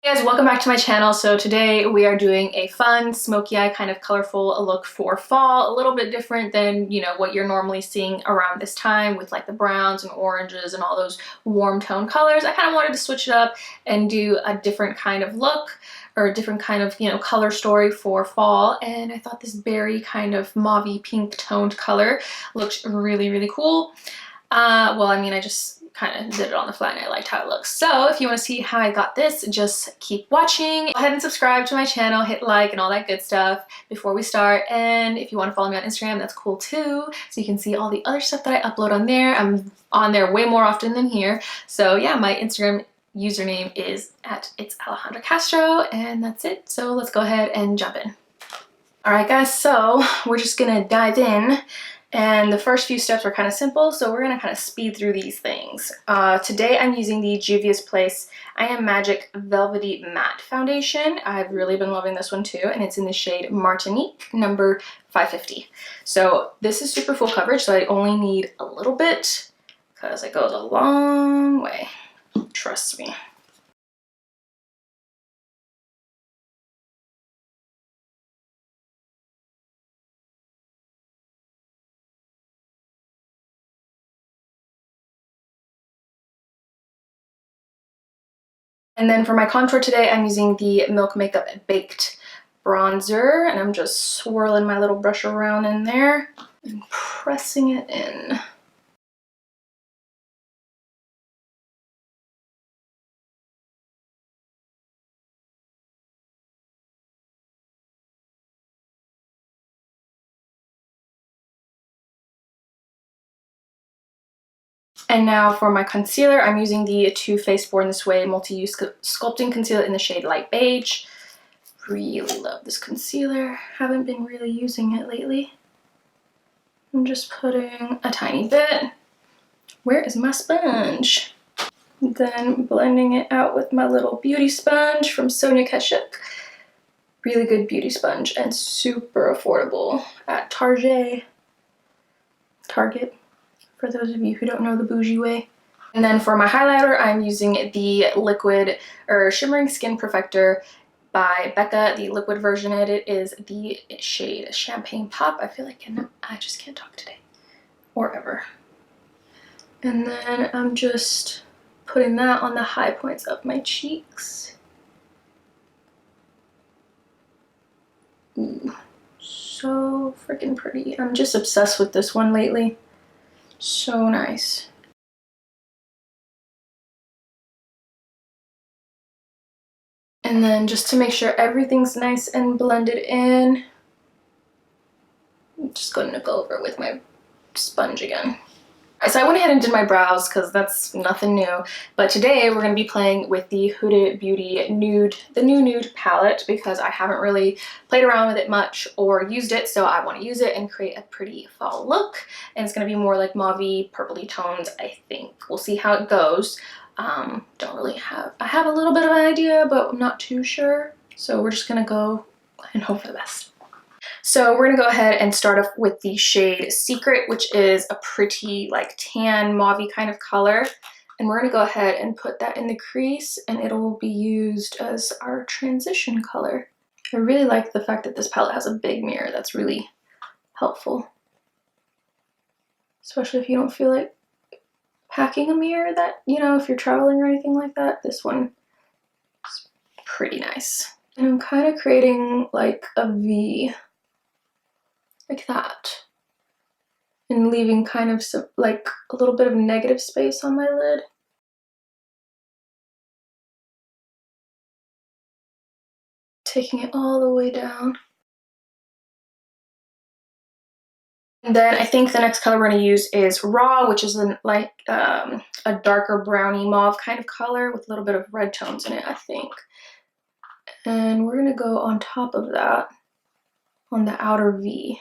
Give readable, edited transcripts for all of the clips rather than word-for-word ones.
Hey guys, welcome back to my channel. So today we are doing a fun smoky eye kind of colorful look for fall, a little bit different than what you're normally seeing around this time with like the browns and oranges and all those warm tone colors. I kind of wanted to switch it up and do a different kind of look or a different kind of color story for fall, and I thought this berry kind of mauvey pink toned color looks really cool. Well, I mean, I just kind of did it on the fly and I liked how it looks. So if you want to see how I got this, just keep watching. Go ahead and subscribe to my channel, hit like and all that good stuff before we start. And if you want to follow me on Instagram, that's cool too. So you can see all the other stuff that I upload on there. I'm on there way more often than here. So yeah, my Instagram username is @itsalejandra_castro, and that's it. So let's go ahead and jump in. All right guys, so we're just gonna dive in. And the first few steps are kind of simple, so we're going to kind of speed through these things. Today I'm using the Juvia's Place I Am Magic Velvety Matte Foundation. I've really been loving this one too, and it's in the shade Martinique, number 550. So this is super full coverage, so I only need a little bit because it goes a long way. Trust me. And then for my contour today, I'm using the Milk Makeup Baked Bronzer, and I'm just swirling my little brush around in there and pressing it in. And now for my concealer, I'm using the Too Faced Born This Way Multi-Use Sculpting Concealer in the shade Light Beige. Really love this concealer. Haven't been really using it lately. I'm just putting a tiny bit. Where is my sponge? Then blending it out with my little beauty sponge from Sonia Kashuk. Really good beauty sponge and super affordable at Target, for those of you who don't know the bougie way. And then for my highlighter, I'm using the liquid or Shimmering Skin Perfector by BECCA. The liquid version of it is the shade Champagne Pop. I feel like I just can't talk today or ever. And then I'm just putting that on the high points of my cheeks. Ooh, so freaking pretty. I'm just obsessed with this one lately. So nice. And then just to make sure everything's nice and blended in, I'm just going to go over it with my sponge again. So I went ahead and did my brows because that's nothing new. But today we're going to be playing with the Huda Beauty Nude, the new Nude palette, because I haven't really played around with it much or used it. So I want to use it and create a pretty fall look. And it's going to be more like mauvey, purpley tones, I think. We'll see how it goes. I have a little bit of an idea, but I'm not too sure. So we're just going to go and hope for the best. So we're gonna go ahead and start off with the shade Secret, which is a pretty like tan mauvey kind of color. And we're gonna go ahead and put that in the crease, and it'll be used as our transition color. I really like the fact that this palette has a big mirror. That's really helpful. Especially if you don't feel like packing a mirror that, if you're traveling or anything like that, this one is pretty nice. And I'm kind of creating like a V. Like that, and leaving kind of some, like a little bit of negative space on my lid. Taking it all the way down. And then I think the next color we're going to use is Raw, which is a darker browny mauve kind of color with a little bit of red tones in it, I think. And we're going to go on top of that on the outer V.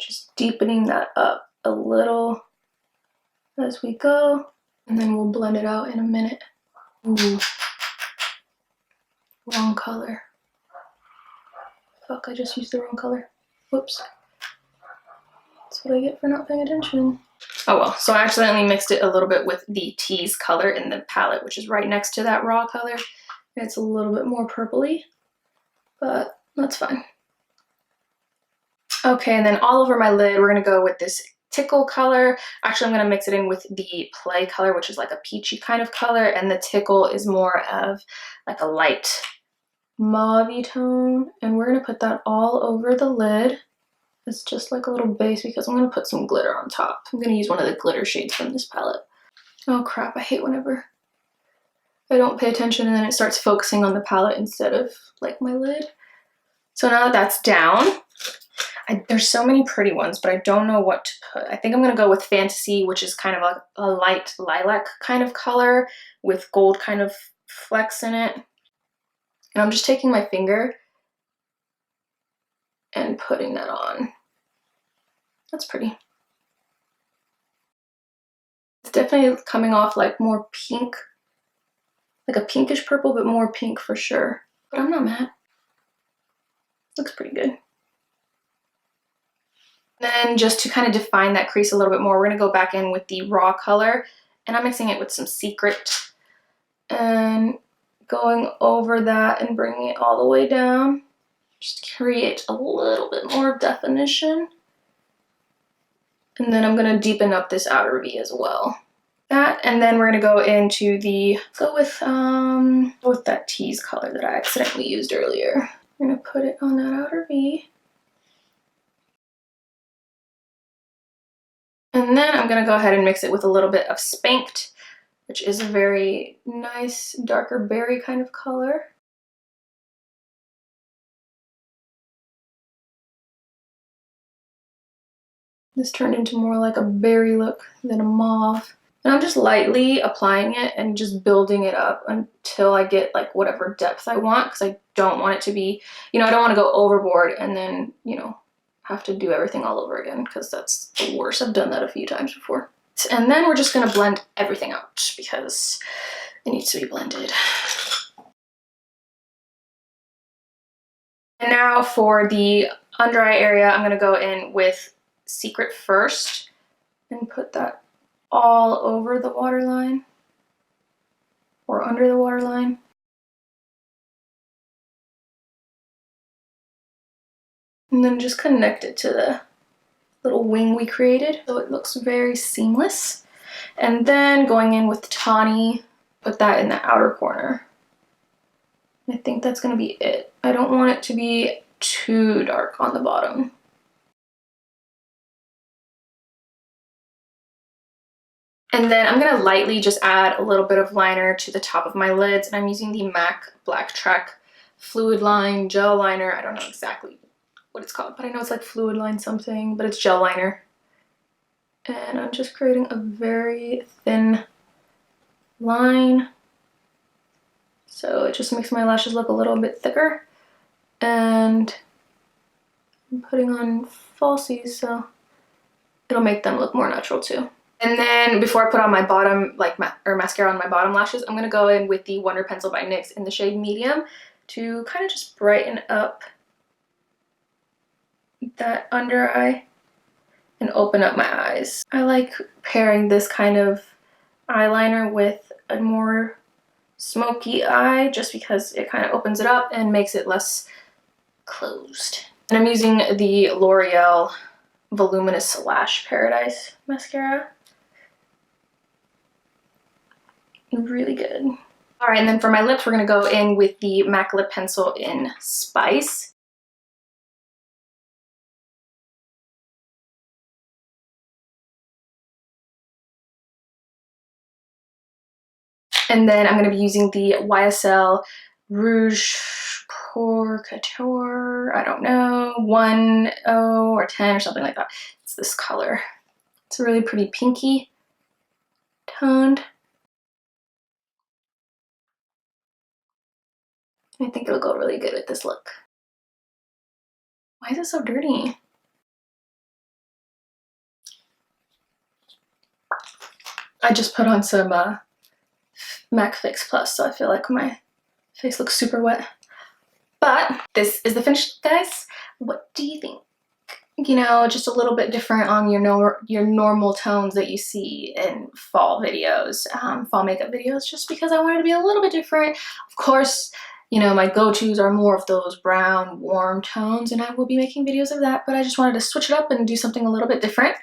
Just deepening that up a little as we go, and then we'll blend it out in a minute. Ooh, wrong color. Fuck, I just used the wrong color. Whoops. That's what I get for not paying attention. Oh well, so I accidentally mixed it a little bit with the Tease color in the palette, which is right next to that raw color. It's a little bit more purpley, but that's fine. Okay, and then all over my lid, we're gonna go with this Tickle color. Actually, I'm gonna mix it in with the Play color, which is like a peachy kind of color, and the Tickle is more of like a light mauve tone. And we're gonna put that all over the lid. It's just like a little base because I'm gonna put some glitter on top. I'm gonna use one of the glitter shades from this palette. Oh crap, I hate whenever I don't pay attention and then it starts focusing on the palette instead of like my lid. So now that that's down, there's so many pretty ones, but I don't know what to put. I think I'm gonna go with Fantasy, which is kind of like a light lilac kind of color with gold kind of flecks in it. And I'm just taking my finger and putting that on. That's pretty. It's definitely coming off like more pink, like a pinkish purple, but more pink for sure. But I'm not mad. Looks pretty good. Then just to kind of define that crease a little bit more, we're gonna go back in with the raw color, and I'm mixing it with some Secret and going over that and bringing it all the way down. Just to create a little bit more definition. And then I'm gonna deepen up this outer V as well. That, and then we're gonna go into go with that Tease color that I accidentally used earlier. I'm gonna put it on that outer V. And then I'm gonna go ahead and mix it with a little bit of Spanked, which is a very nice darker berry kind of color. This turned into more like a berry look than a mauve. And I'm just lightly applying it and just building it up until I get like whatever depth I want, because I don't want it to be, I don't want to go overboard and then, have to do everything all over again, because that's the worst. I've done that a few times before. And then we're just going to blend everything out because it needs to be blended. And now for the under eye area, I'm going to go in with Secret first and put that all over the waterline or under the waterline. And then just connect it to the little wing we created so it looks very seamless. And then going in with Tawny, put that in the outer corner. I think that's going to be it. I don't want it to be too dark on the bottom. And then I'm going to lightly just add a little bit of liner to the top of my lids, and I'm using the MAC Black Track Fluidline Gel Liner. I don't know exactly what it's called, but I know it's like Fluidline something, but it's gel liner. And I'm just creating a very thin line, so it just makes my lashes look a little bit thicker. And I'm putting on falsies, so it'll make them look more natural too. And then before I put on my bottom, mascara on my bottom lashes, I'm gonna go in with the Wonder Pencil by NYX in the shade Medium to kind of just brighten up that under eye and open up my eyes. I like pairing this kind of eyeliner with a more smoky eye just because it kind of opens it up and makes it less closed. And I'm using the L'Oreal Voluminous Lash Paradise mascara. Really good. All right, and then for my lips, we're gonna go in with the MAC Lip Pencil in Spice. And then I'm gonna be using the YSL Rouge pour Couture, I don't know, 1 or 10 or something like that. It's this color. It's a really pretty pinky toned. I think it'll go really good with this look. Why is it so dirty? I just put on some MAC Fix Plus, so I feel like my face looks super wet. But this is the finished, guys. What do you think? you know, just a little bit different on your normal tones that you see in fall videos, fall makeup videos, just because I wanted to be a little bit different. Of course, you know, my go-tos are more of those brown, warm tones, and I will be making videos of that, but I just wanted to switch it up and do something a little bit different,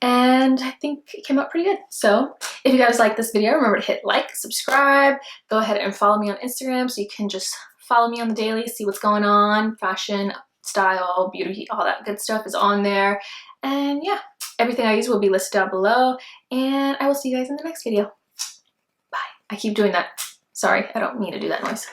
and I think it came out pretty good. So if you guys like this video, remember to hit like, subscribe, go ahead and follow me on Instagram so you can just follow me on the daily, see what's going on, fashion, style, beauty, all that good stuff is on there. And yeah, everything I use will be listed down below, and I will see you guys in the next video. Bye. I keep doing that. Sorry, I don't mean to do that noise.